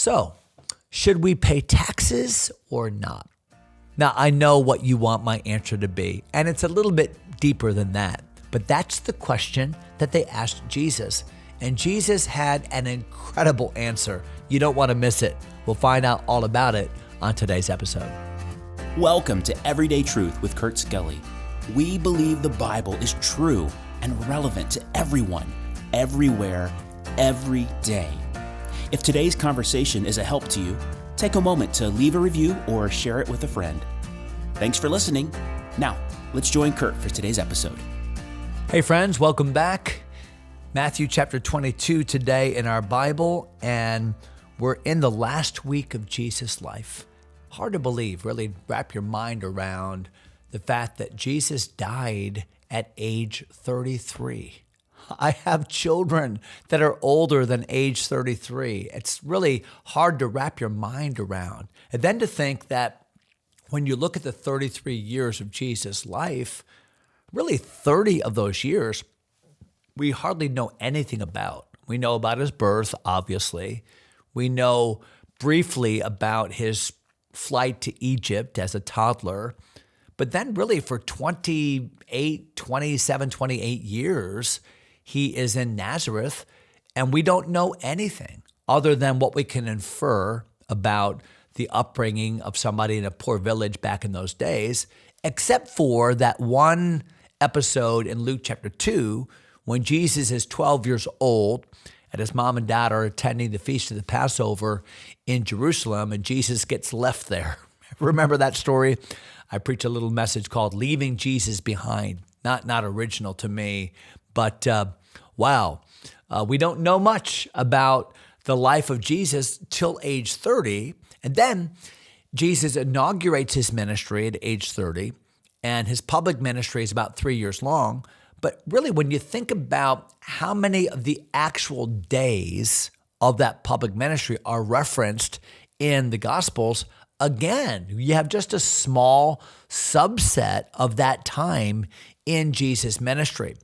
So, should we pay taxes or not? Now, I know what you want my answer to be, and it's a little bit deeper than that. But that's the question that they asked Jesus. And Jesus had an incredible answer. You don't want to miss it. We'll find out all about it on today's episode. Welcome to Everyday Truth with Kurt Skelly. We believe the Bible is true and relevant to everyone, everywhere, every day. If today's conversation is a help to you, take a moment to leave a review or share it with a friend. Thanks for listening. Now, let's join Kurt for today's episode. Hey friends, welcome back. Matthew chapter 22 today in our Bible, and we're in the last week of Jesus' life. Hard to believe, really wrap your mind around the fact that Jesus died at age 33. I have children that are older than age 33. It's really hard to wrap your mind around. And then to think that when you look at the 33 years of Jesus' life, really 30 of those years, we hardly know anything about. We know about his birth, obviously. We know briefly about his flight to Egypt as a toddler. But then really for 28 years, he is in Nazareth, and we don't know anything other than what we can infer about the upbringing of somebody in a poor village back in those days, except for that one episode in Luke chapter 2 when Jesus is 12 years old and his mom and dad are attending the Feast of the Passover in Jerusalem, and Jesus gets left there. Remember that story? I preach a little message called Leaving Jesus Behind. Not original to me, but wow. We don't know much about the life of Jesus till age 30. And then Jesus inaugurates his ministry at age 30, and his public ministry is about 3 years long. But really, when you think about how many of the actual days of that public ministry are referenced in the Gospels, again, you have just a small subset of that time in Jesus' ministry.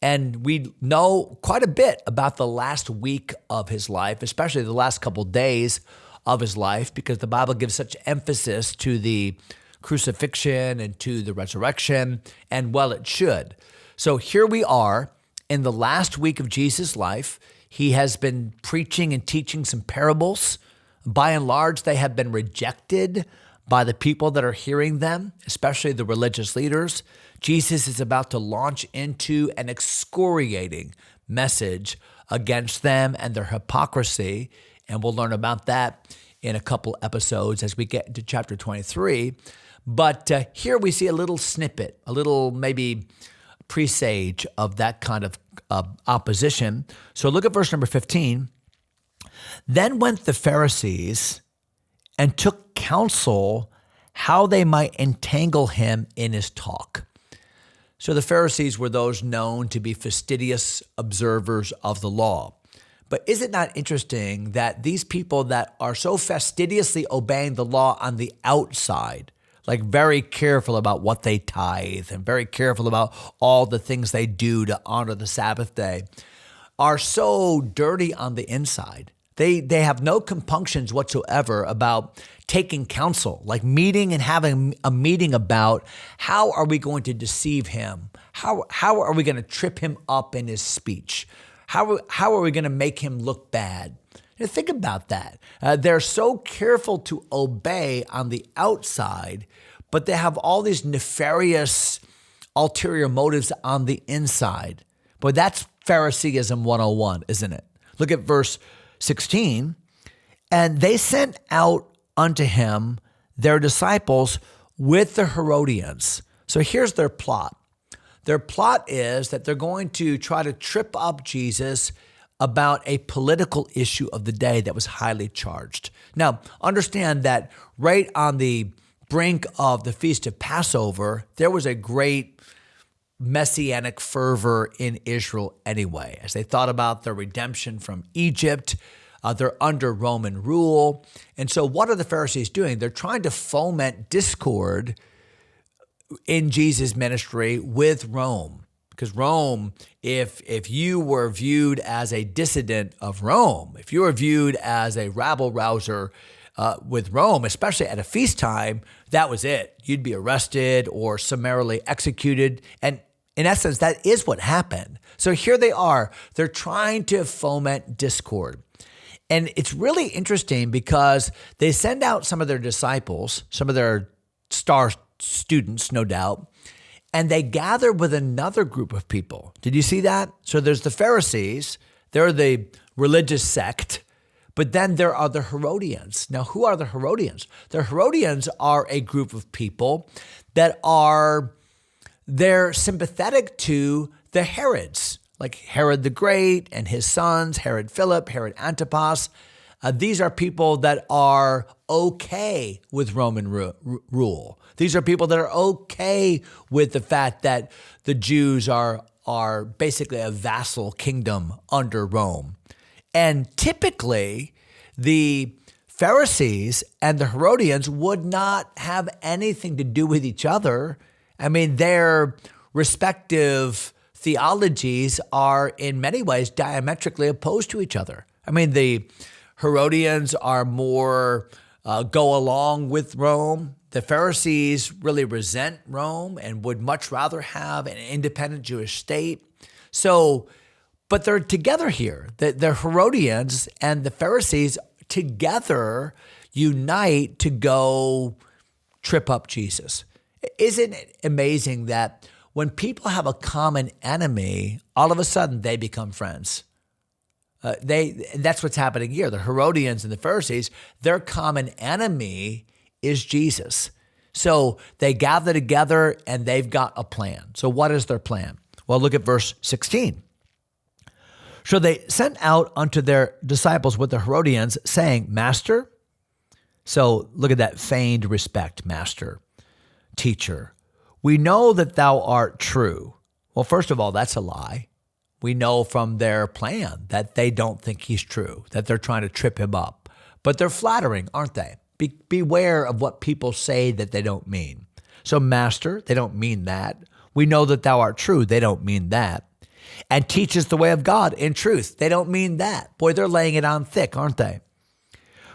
And we know quite a bit about the last week of his life, especially the last couple days of his life, because the Bible gives such emphasis to the crucifixion and to the resurrection, and well, it should. So here we are in the last week of Jesus' life. He has been preaching and teaching some parables. By and large, they have been rejected by the people that are hearing them, especially the religious leaders. Jesus is about to launch into an excoriating message against them and their hypocrisy, and we'll learn about that in a couple episodes as we get into chapter 23. But here we see a little snippet, a little maybe presage of that kind of opposition. So look at verse number 15. Then went the Pharisees and took counsel how they might entangle him in his talk. So the Pharisees were those known to be fastidious observers of the law. But is it not interesting that these people that are so fastidiously obeying the law on the outside, like very careful about what they tithe and very careful about all the things they do to honor the Sabbath day, are so dirty on the inside? They have no compunctions whatsoever about taking counsel, like meeting and having a meeting about how are we going to deceive him? How are we going to trip him up in his speech? How are we going to make him look bad? Think about that. They're so careful to obey on the outside, but they have all these nefarious ulterior motives on the inside. Boy, that's Phariseeism 101, isn't it? Look at verse 16. And they sent out unto him their disciples with the Herodians. So here's their plot. Their plot is that they're going to try to trip up Jesus about a political issue of the day that was highly charged. Now, understand that right on the brink of the Feast of Passover, there was a great messianic fervor in Israel anyway, as they thought about their redemption from Egypt. They're under Roman rule. And so what are the Pharisees doing? They're trying to foment discord in Jesus' ministry with Rome. Because Rome, if you were viewed as a dissident of Rome, if you were viewed as a rabble-rouser with Rome, especially at a feast time, that was it. You'd be arrested or summarily executed. And in essence, that is what happened. So here they are. They're trying to foment discord. And it's really interesting because they send out some of their disciples, some of their star students, no doubt, and they gather with another group of people. Did you see that? So there's the Pharisees. They're the religious sect. But then there are the Herodians. Now, who are the Herodians? The Herodians are a group of people that they're sympathetic to the Herods, like Herod the Great and his sons, Herod Philip, Herod Antipas. These are people that are okay with Roman rule. These are people that are okay with the fact that the Jews are basically a vassal kingdom under Rome. And typically, the Pharisees and the Herodians would not have anything to do with each other. I mean, their respective theologies are in many ways diametrically opposed to each other. I mean, the Herodians are more go along with Rome. The Pharisees really resent Rome and would much rather have an independent Jewish state. So, but they're together here. The Herodians and the Pharisees together unite to go trip up Jesus. Isn't it amazing that when people have a common enemy, all of a sudden they become friends? That's what's happening here. The Herodians and the Pharisees, their common enemy is Jesus. So they gather together and they've got a plan. So what is their plan? Well, look at verse 16. So they sent out unto their disciples with the Herodians, saying, Master. So look at that feigned respect, Master, Teacher. We know that thou art true. Well, first of all, that's a lie. We know from their plan that they don't think he's true, that they're trying to trip him up. But they're flattering, aren't they? Beware of what people say that they don't mean. So, Master, they don't mean that. We know that thou art true. They don't mean that. And teach us the way of God in truth. They don't mean that. Boy, they're laying it on thick, aren't they?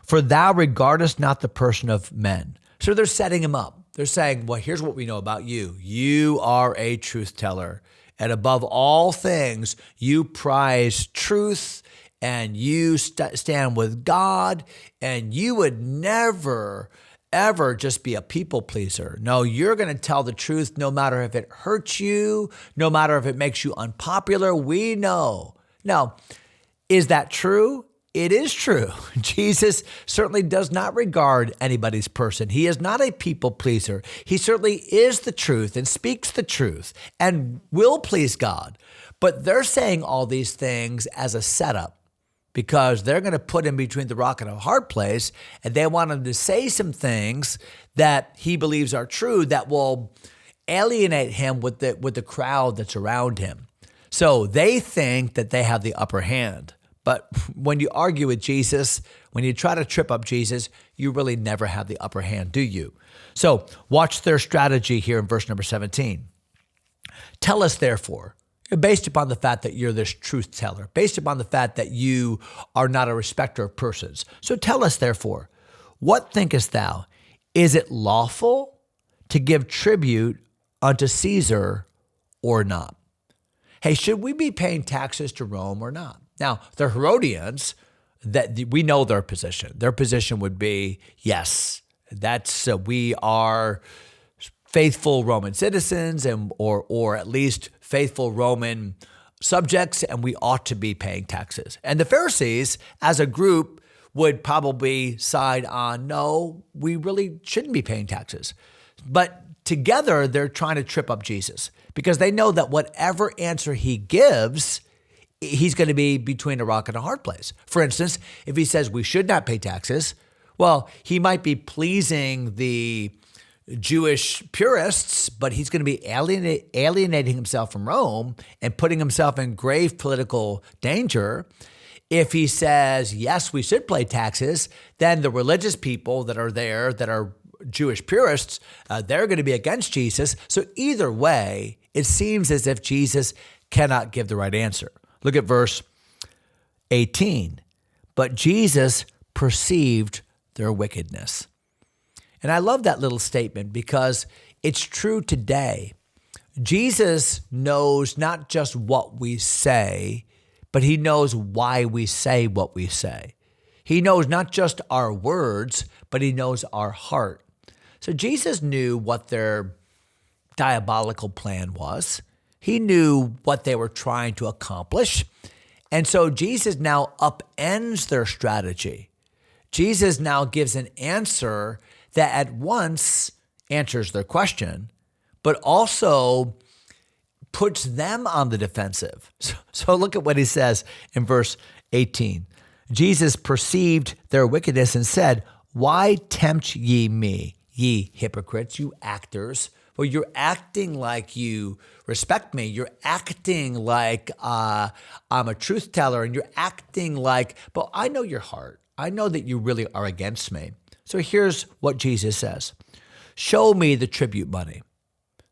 For thou regardest not the person of men. So they're setting him up. They're saying, well, here's what we know about you. You are a truth teller. And above all things, you prize truth and you stand with God, and you would never, ever just be a people pleaser. No, you're going to tell the truth no matter if it hurts you, no matter if it makes you unpopular. We know. Now, is that true? It is true. Jesus certainly does not regard anybody's person. He is not a people pleaser. He certainly is the truth and speaks the truth and will please God. But they're saying all these things as a setup because they're going to put him between the rock and a hard place, and they want him to say some things that he believes are true that will alienate him with the crowd that's around him. So they think that they have the upper hand. But when you argue with Jesus, when you try to trip up Jesus, you really never have the upper hand, do you? So watch their strategy here in verse number 17. Tell us, therefore, based upon the fact that you're this truth teller, based upon the fact that you are not a respecter of persons. So tell us, therefore, what thinkest thou? Is it lawful to give tribute unto Caesar or not? Hey, should we be paying taxes to Rome or not? Now, the Herodians, that we know their position. Their position would be, yes, we are faithful Roman citizens or at least faithful Roman subjects, and we ought to be paying taxes. And the Pharisees, as a group, would probably side on, no, we really shouldn't be paying taxes. But together, they're trying to trip up Jesus because they know that whatever answer he gives, he's going to be between a rock and a hard place. For instance, if he says we should not pay taxes, well, he might be pleasing the Jewish purists, but he's going to be alienating himself from Rome and putting himself in grave political danger. If he says, yes, we should pay taxes, then the religious people that are there, that are Jewish purists, they're going to be against Jesus. So either way, it seems as if Jesus cannot give the right answer. Look at verse 18. But Jesus perceived their wickedness. And I love that little statement because it's true today. Jesus knows not just what we say, but he knows why we say what we say. He knows not just our words, but he knows our heart. So Jesus knew what their diabolical plan was. He knew what they were trying to accomplish. And so Jesus now upends their strategy. Jesus now gives an answer that at once answers their question, but also puts them on the defensive. So look at what he says in verse 18. Jesus perceived their wickedness and said, "Why tempt ye me, ye hypocrites, you actors?" Well, you're acting like you respect me. You're acting like I'm a truth teller, and you're acting like, but I know your heart. I know that you really are against me. So here's what Jesus says. Show me the tribute money.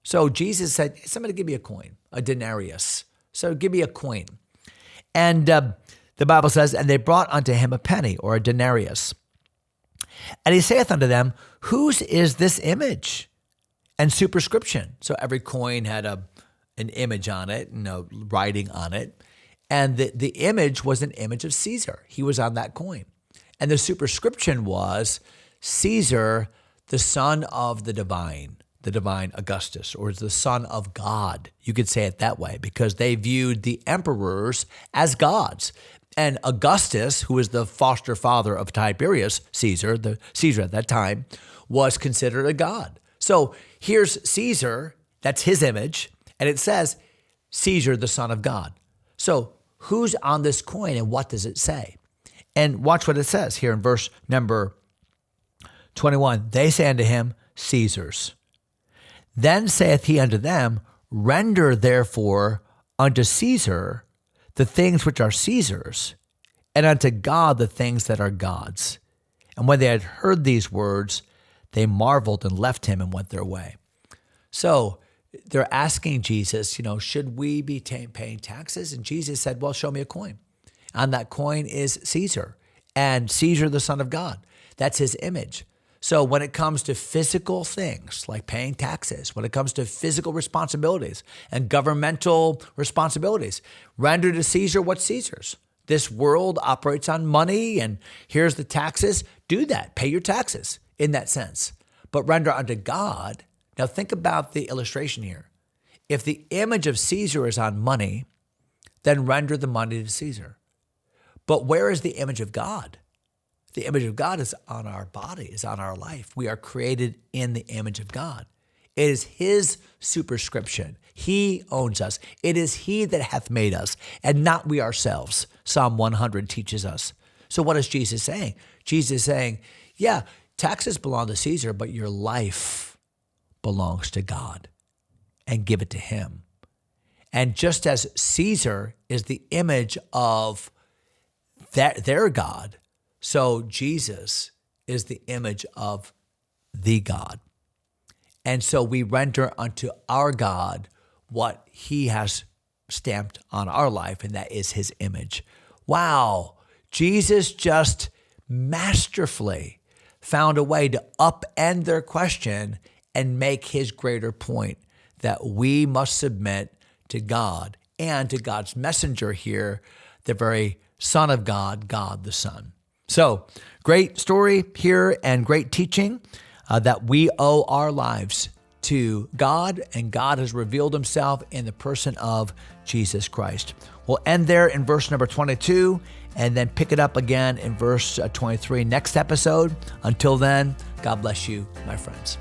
So Jesus said, somebody give me a coin, a denarius. So give me a coin. And the Bible says, and they brought unto him a penny or a denarius. And he saith unto them, whose is this image and superscription? So every coin had an image on it, writing on it. And the image was an image of Caesar. He was on that coin. And the superscription was Caesar, the son of the divine Augustus, or the son of God. You could say it that way because they viewed the emperors as gods. And Augustus, who was the foster father of Tiberius, Caesar at that time, was considered a god. So here's Caesar, that's his image, and it says Caesar, the son of God. So who's on this coin and what does it say? And watch what it says here in verse number 21. They say unto him, Caesar's. Then saith he unto them, render therefore unto Caesar the things which are Caesar's, and unto God the things that are God's. And when they had heard these words, they marveled and left him and went their way. So they're asking Jesus, should we be paying taxes? And Jesus said, well, show me a coin. On that coin is Caesar, and Caesar, the son of God. That's his image. So when it comes to physical things like paying taxes, when it comes to physical responsibilities and governmental responsibilities, render to Caesar what's Caesar's. This world operates on money, and here's the taxes. Do that. Pay your taxes in that sense. But render unto God. Now think about the illustration here. If the image of Caesar is on money, then render the money to Caesar. But where is the image of God? The image of God is on our body, is on our life. We are created in the image of God. It is his superscription. He owns us. It is he that hath made us, and not we ourselves. Psalm 100 teaches us. So what is Jesus saying? Jesus is saying, yeah, taxes belong to Caesar, but your life belongs to God, and give it to him. And just as Caesar is the image of their God, so Jesus is the image of the God. And so we render unto our God what he has stamped on our life, and that is his image. Wow. Jesus just masterfully found a way to upend their question and make his greater point that we must submit to God and to God's messenger here, the very Son of God, God the Son. So great story here and great teaching that we owe our lives to God, and God has revealed himself in the person of Jesus Christ. We'll end there in verse number 22 and then pick it up again in verse 23 next episode. Until then, God bless you, my friends.